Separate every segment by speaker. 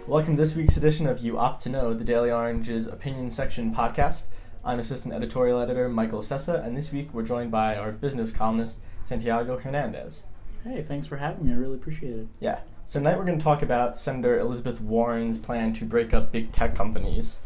Speaker 1: Welcome to this week's edition of You Opt to Know, the Daily Orange's opinion section podcast. I'm assistant editorial editor Michael Sessa, and this week we're joined by our business columnist, Santiago Hernandez.
Speaker 2: Hey, thanks for having me. I really appreciate it.
Speaker 1: Yeah. So tonight we're going to talk about Senator Elizabeth Warren's plan to break up big tech companies.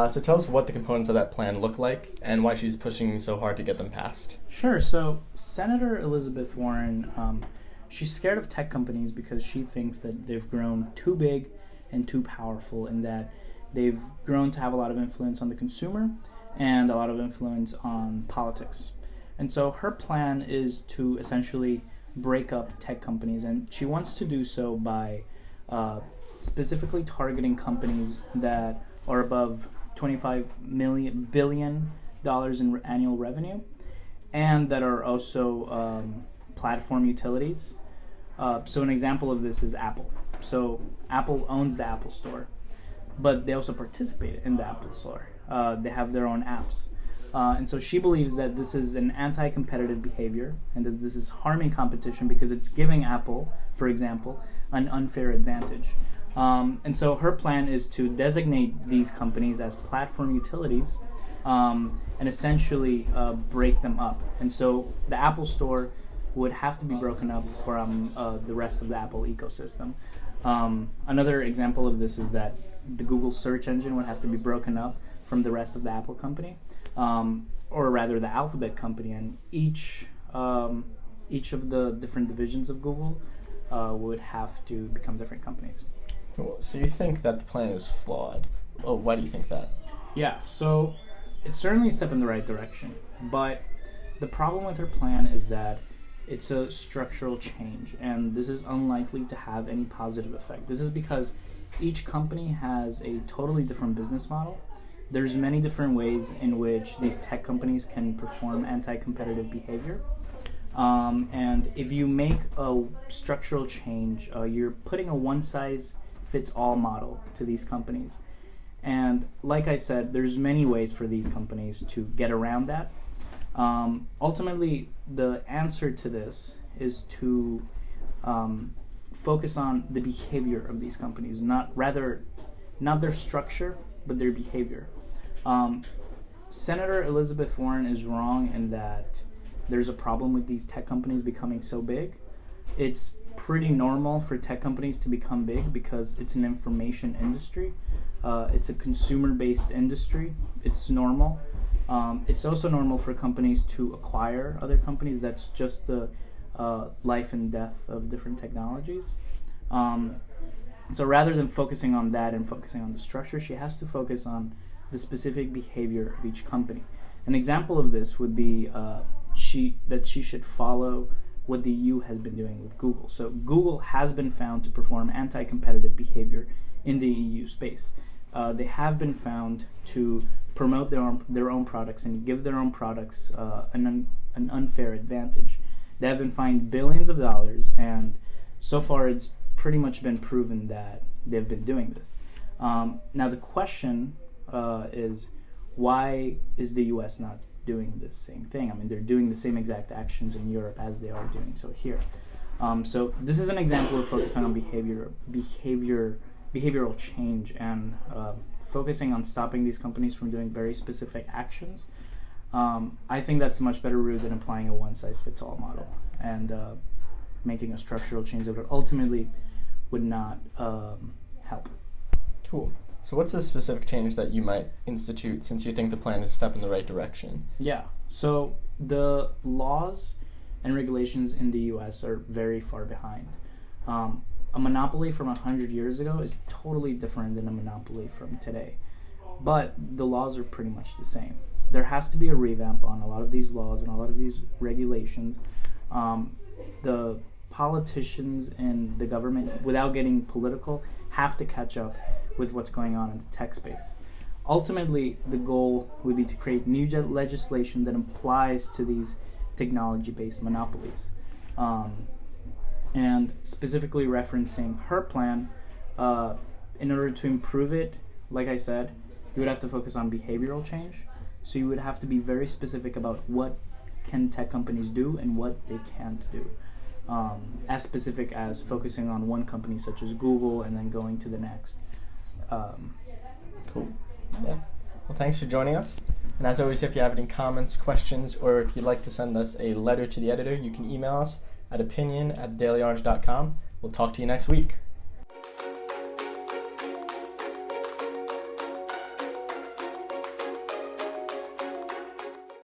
Speaker 1: So tell us what the components of that plan look like and why she's pushing so hard to get them passed.
Speaker 2: Sure. So Senator Elizabeth Warren, she's scared of tech companies because she thinks that they've grown too big and too powerful, and that they've grown to have a lot of influence on the consumer and a lot of influence on politics. And so her plan is to essentially break up tech companies, and she wants to do so by specifically targeting companies that are above $25 billion in annual revenue, and that are also platform utilities. So an example of this is Apple. So Apple owns the Apple Store, but they also participate in the Apple Store. They have their own apps. And so she believes that this is an anti-competitive behavior and that this is harming competition because it's giving Apple, for example, an unfair advantage. And so her plan is to designate these companies as platform utilities and essentially break them up. And so the Apple Store would have to be broken up from the rest of the Apple ecosystem. Another example of this is that the Google search engine would have to be broken up from the rest of the Apple company, or rather the Alphabet company, and each of the different divisions of Google would have to become different companies.
Speaker 1: So you think that the plan is flawed. Oh, why do you think that?
Speaker 2: Yeah, so it's certainly a step in the right direction, but the problem with her plan is that it's a structural change, and this is unlikely to have any positive effect. This is because each company has a totally different business model. There's many different ways in which these tech companies can perform anti-competitive behavior. And if you make a structural change, you're putting a one-size-fits-all model to these companies. And like I said, there's many ways for these companies to get around that. Ultimately, the answer to this is to focus on the behavior of these companies, not their structure, but their behavior. Senator Elizabeth Warren is wrong in that there's a problem with these tech companies becoming so big. It's pretty normal for tech companies to become big because it's an information industry. It's a consumer-based industry. It's normal. It's also normal for companies to acquire other companies. That's just the life and death of different technologies. So rather than focusing on that and focusing on the structure, she has to focus on the specific behavior of each company. An example of this would be she should follow what the EU has been doing with Google. So Google has been found to perform anti-competitive behavior in the EU space. They have been found to promote their own products and give their own products an unfair advantage. They have been fined billions of dollars, and so far it's pretty much been proven that they've been doing this. Now the question is, why is the US not doing this same thing? I mean, they're doing the same exact actions in Europe as they are doing so here. So this is an example of focusing on behavioral change and focusing on stopping these companies from doing very specific actions. I think that's a much better route than applying a one-size-fits-all model and making a structural change that ultimately would not help.
Speaker 1: Cool. So what's the specific change that you might institute since you think the plan is a step in the right direction?
Speaker 2: Yeah. So the laws and regulations in the U.S. are very far behind. A monopoly from 100 years ago is totally different than a monopoly from today. But the laws are pretty much the same. There has to be a revamp on a lot of these laws and a lot of these regulations. The politicians and the government, without getting political, have to catch up with what's going on in the tech space. Ultimately, the goal would be to create new legislation that applies to these technology-based monopolies. And specifically referencing her plan, in order to improve it, like I said, you would have to focus on behavioral change. So you would have to be very specific about what can tech companies do and what they can't do. As specific as focusing on one company such as Google and then going to the next.
Speaker 1: Cool. Yeah. Well, thanks for joining us. And as always, if you have any comments, questions, or if you'd like to send us a letter to the editor, you can email us at opinion@dailyorange.com. We'll talk to you next week.